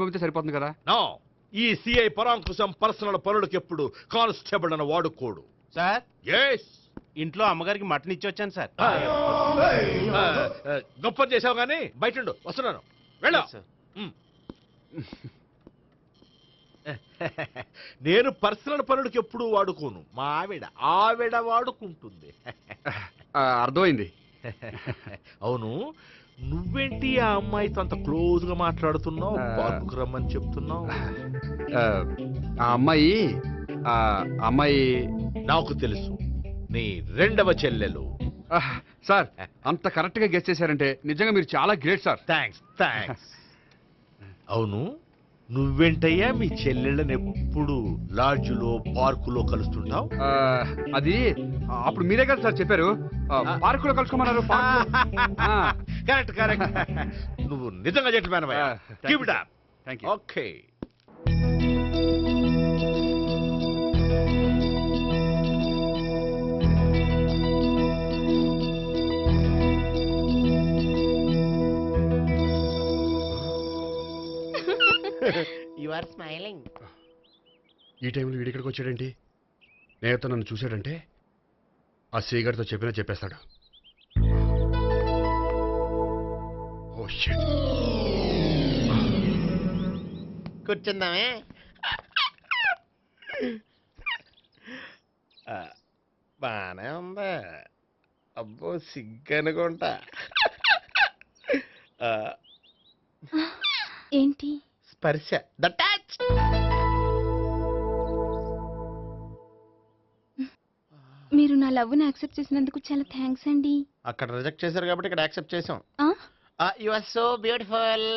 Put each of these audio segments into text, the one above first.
పంపితే సరిపోతుంది కదా. నో, ఈ సిఐ పరాంకుశం పర్సనల్ పనులకు ఎప్పుడు కానిస్టేబుల్ అని వాడుకోడు. సార్ ఎస్, ఇంట్లో అమ్మగారికి మటన్ ఇచ్చి వచ్చాను సార్. గొప్ప చేసావు కానీ బయట వస్తున్నాను, వెళ్ళా. నేను పర్సనల్ పనులకు ఎప్పుడు వాడుకోను, మా ఆవిడ వాడుకుంటుంది. అర్థమైంది. అవును, నువ్వేంటి ఆ అమ్మాయితో అంత క్లోజ్ గా మాట్లాడుతున్నావు, పార్కుకు రమ్మని చెప్తున్నావు? ఆ అమ్మాయి నాకు తెలుసు, నీ రెండవ చెల్లెలు. సార్, అంత కరెక్ట్ గా గెస్ చేశారంటే నిజంగా మీరు చాలా గ్రేట్ సార్. థ్యాంక్స్. అవును, నువ్వేంటయ్యా మీ చెల్లెళ్ళని ఎప్పుడు లాడ్జ్లో పార్కులో కలుస్తుంటావు? అది అప్పుడు మీరే కదా సార్ చెప్పారు, పార్కులో కలుసుకోమన్నారు. కరెక్ట్. నువ్వు నిజంగా gentleman. Keep it up. Thank you. Okay. You are smiling. ఈ టైంలో వీడి ఇక్కడికి వచ్చాడేంటి? నేనతో నన్ను చూశాడంటే ఆ సీగారితో చెప్పేస్తాడు. Oh shit. కూర్చుందామే. బానే ఉందా? అబ్బో సిగ్గనుకుంటా. ఏంటి? స్పర్శ, ద టచ్. మీరు నా లవ్ని యాక్సెప్ట్ చేసినందుకు చాలా థ్యాంక్స్ అండి. అక్కడ రిజెక్ట్ చేశారు కాబట్టి ఇక్కడ యాక్సెప్ట్ చేసాం. You are so beautiful.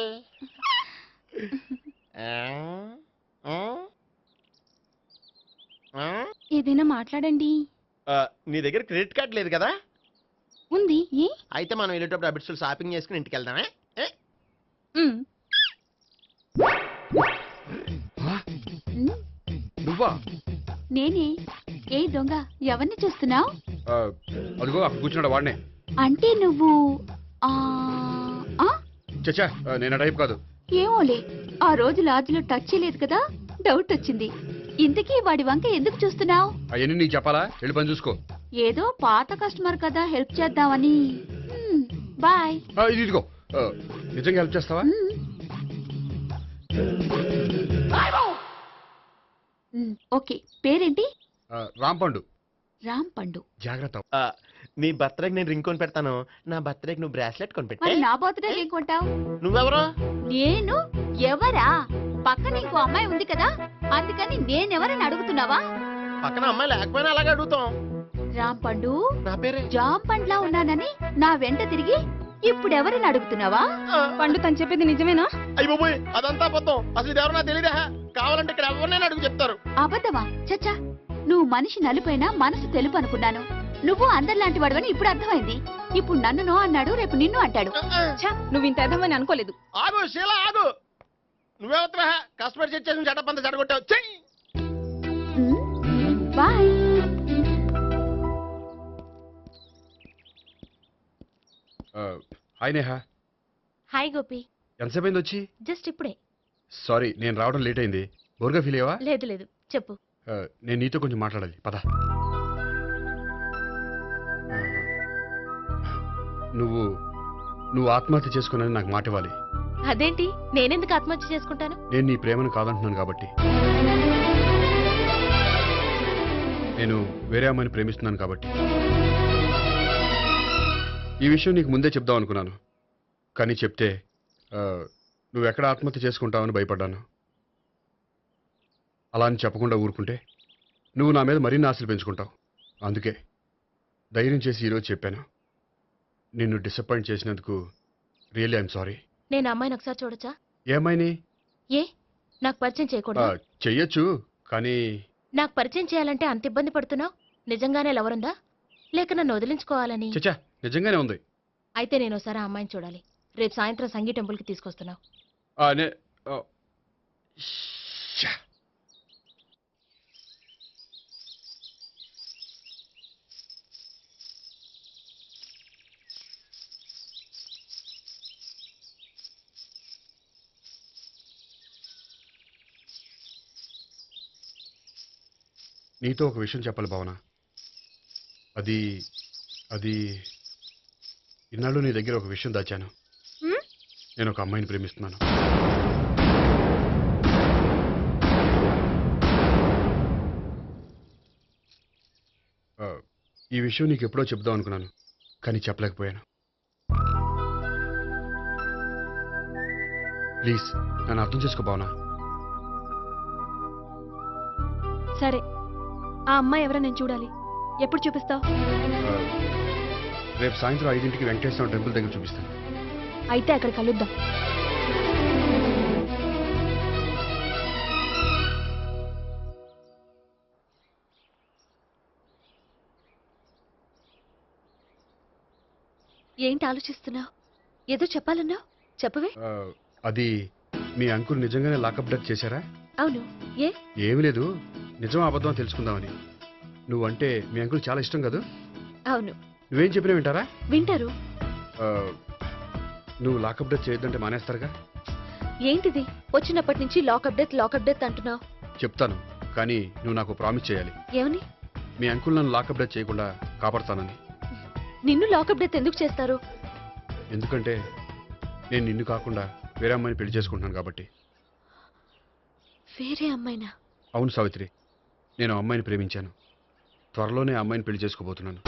ఏదైనా మాట్లాడండి. నీ దగ్గర క్రెడిట్ కార్డ్ లేదు కదా? ఉంది. ఏ? అయితే మనం వెళ్ళేటప్పుడు అబిట్స్ షాపింగ్ చేసుకుని ఇంటికి వెళ్దామే. నువ్వా? నేనే. ఏ దొంగ, ఎవరిని చూస్తున్నావు? అదిగో అక్కడ కూర్చున్నాడు వాడినే. అంటే నువ్వు చచ్చా, నేను టైప్ కాదు. ఏమోలే, ఆ రోజు లాడ్జ్లో టచ్ చేయలేదు కదా, డౌట్ వచ్చింది. ఇంతకీ వాడి వంక ఎందుకు చూస్తున్నావు? అవన్నీ నీకు చెప్పాలా? వెళ్ళి పని చూసుకో. ఏదో పాత కస్టమర్ కదా, హెల్ప్ చేద్దామని. బాయ్. ఇదిగో, నిజంగా హెల్ప్ చేస్తావా? ఓకే. పేరేంటి? రాంపండు. రాంపండు. జాగ్రత్త. నీ బర్త్డేకి నేను రింగ్ కొని పెడతాను, నా బర్త్డేకి నువ్వు బ్రాస్లెట్ కొని పెట్టు. మరి నా బర్త్డేకి ఏం కొంటావు? నువ్వెవరో? నేను ఎవరా? పక్కన ఇంకో అమ్మాయి ఉంది కదా, అందుకని నేనెవరని అడుగుతున్నావా? పక్కన అమ్మాయి లేకపోయినా అలాగే అడుగుతాం. రాంపండు, నా పేరే జామ్ పండ్లా ఉన్నానని నా వెంట తిరిగి ఇప్పుడు ఎవరిని అడుగుతున్నావా? పండు తను చెప్పేది నిజమేనా? అయ్యి బాబోయ్, అదంతా అబద్ధం. అసలు ఇది ఎవరో నాకు తెలియదా? కావాలంటే ఇక్కడ ఎవరినైనా అడుగు చెప్తారు. అబద్ధమా? చచ్చా, నువ్వు మనిషి నలుపైనా మనసు తెలుపు అనుకున్నాను. నువ్వు అందరిలాంటి వాడవని ఇప్పుడు అర్థమైంది. ఇప్పుడు నన్ను నో అన్నాడు, రేపు నిన్ను అంటాడు. నువ్వు ఇంత అర్థమని అనుకోలేదు. ఆగు శీలా, ఆగు. నువ్వెవరా? కస్టమర్ చెక్ చేసి చెడ్డ చెడగొట్టావు. Bye. Hi Neha. Hi Gopi. ఎంతసేపు అయింది వచ్చి? జస్ట్ ఇప్పుడే. సారీ, నేను రావడం లేట్ అయింది. బోర్గా ఫీల్ అయ్యావా? లేదు లేదు, చెప్పు. నేను నీతో కొంచెం మాట్లాడాలి, పద. నువ్వు ఆత్మహత్య చేసుకున్నానని నాకు మాట ఇవ్వాలి. అదేంటి? నేనెందుకు ఆత్మహత్య చేసుకుంటాను? నేను నీ ప్రేమను కాదంటున్నాను కాబట్టి. నేను వేరే అమ్మాయిని ప్రేమిస్తున్నాను కాబట్టి. ఈ విషయం నీకు ముందే చెప్దాం అనుకున్నాను, కానీ చెప్తే నువ్వు ఎక్కడ ఆత్మహత్య చేసుకుంటావని భయపడ్డాను. అలా అని చెప్పకుండా ఊరుకుంటే నువ్వు నా మీద మరిన్ని ఆశలు పెంచుకుంటావు. అందుకే ధైర్యం చేసి ఈరోజు చెప్పాను. నిన్ను డిసప్పాయింట్ చేసినందుకు రియల్లీ ఐఎమ్ సారీ. నేను అమ్మాయిని ఒకసారి చూడొచ్చా? ఏమైనా ఏ, నాకు పరిచయం చేయకూడదు? చెయ్యొచ్చు, కానీ నాకు పరిచయం చేయాలంటే అంత ఇబ్బంది పడుతున్నావు? నిజంగానే లవరుందా, లేక నన్ను వదిలించుకోవాలని? చచ్చా, నిజంగానే ఉంది. అయితే నేను ఒకసారి ఆ అమ్మాయిని చూడాలి. రేపు సాయంత్రం సంగీ టెంపుల్కి తీసుకొస్తున్నావు. నీతో ఒక విషయం చెప్పాలి భావన. అది అది ఇన్నాళ్ళు నీ దగ్గర ఒక విషయం దాచాను. హ్మ్? నేను ఒక అమ్మాయిని ప్రేమిస్తున్నాను. ఆ, ఈ విషయం నీకు ఎప్పుడో చెప్దాం అనుకున్నాను, కానీ చెప్పలేకపోయాను. ప్లీజ్ నన్ను అర్థం చేసుకో భావన. సరే, ఆ అమ్మాయి ఎవరో నేను చూడాలి. ఎప్పుడు చూపిస్తావు? ఆ, రేపు సాయంత్రం 5ంటికి వెంకటేశ్వర టెంపుల్ దగ్గర చూపిస్తాను. అయితే అక్కడ కలుద్దాం. ఏంటి ఆలోచిస్తున్నావు? ఏదో చెప్పాలన్నావు, చెప్పవే. ఆ, అది మీ అంకుల్ నిజంగానే లాకప్ డెత్ చేశారా? అవును. ఏ? ఏమీ లేదు, నిజం అబద్ధం తెలుసుకుందామని. నువ్వంటే మీ అంకుల్ చాలా ఇష్టం కదా. అవును, నువ్వేం చెప్పినా వింటారా? వింటారు. ఆ, నువ్వు లాకప్ డెత్ చేయొద్దంటే మానేస్తారుగా. ఏంటిది వచ్చినప్పటి నుంచి లాకప్ డెత్ అంటున్నావు? చెప్తాను, కానీ నువ్వు నాకు ప్రామిస్ చేయాలి. ఏమని? మీ అంకుల్ నన్ను లాకప్ డెత్ చేయకుండా కాపాడుతానని. నిన్ను లాకప్ డెత్ ఎందుకు చేస్తారు? ఎందుకంటే నేను నిన్ను కాకుండా వేరే అమ్మాయిని పెళ్లి చేసుకుంటున్నాను కాబట్టి. వేరే అమ్మాయినా? అవును సావిత్రి, నేను ఆ అమ్మాయిని ప్రేమించాను. త్వరలోనే ఆ అమ్మాయిని పెళ్లి చేసుకోబోతున్నాను.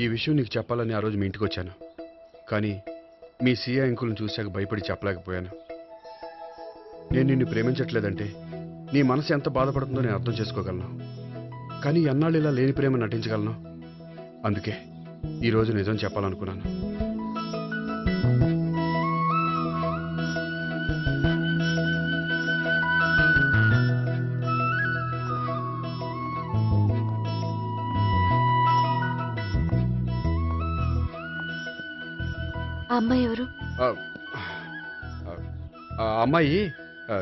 ఈ విషయం నీకు చెప్పాలని ఆ రోజు మీ ఇంటికి వచ్చాను, కానీ మీ సీఏ అంకుల్ని చూశాక భయపడి చెప్పలేకపోయాను. నేను నిన్ను ప్రేమించట్లేదంటే నీ మనసు ఎంత బాధపడుతుందో నేను అర్థం చేసుకోగలను, కానీ ఎన్నాళ్ళు ఇలా లేని ప్రేమ నటించగలను. అందుకే ఈరోజు నిజం చెప్పాలనుకున్నాను. ఆ అమ్మాయి ఎవరు? ఆ, ఆ అమ్మాయి ఆ,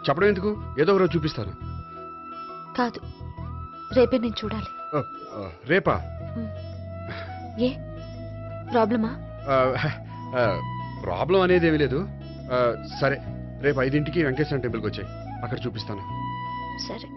చెప్పడం ఎందుకు, ఏదో ఒక రోజు చూపిస్తాను. కాదు, రేపే నేను చూడాలి. ఆ, ఆ, రేపా? ఏ ప్రాబ్లమా? ఆ, ఆ, ప్రాబ్లం అనేది ఏమీ లేదు. ఆ, సరే, రేపు 5ంటికి వెంకటేశ్వర టెంపుల్కి వచ్చాయి, అక్కడ చూపిస్తాను. సరే.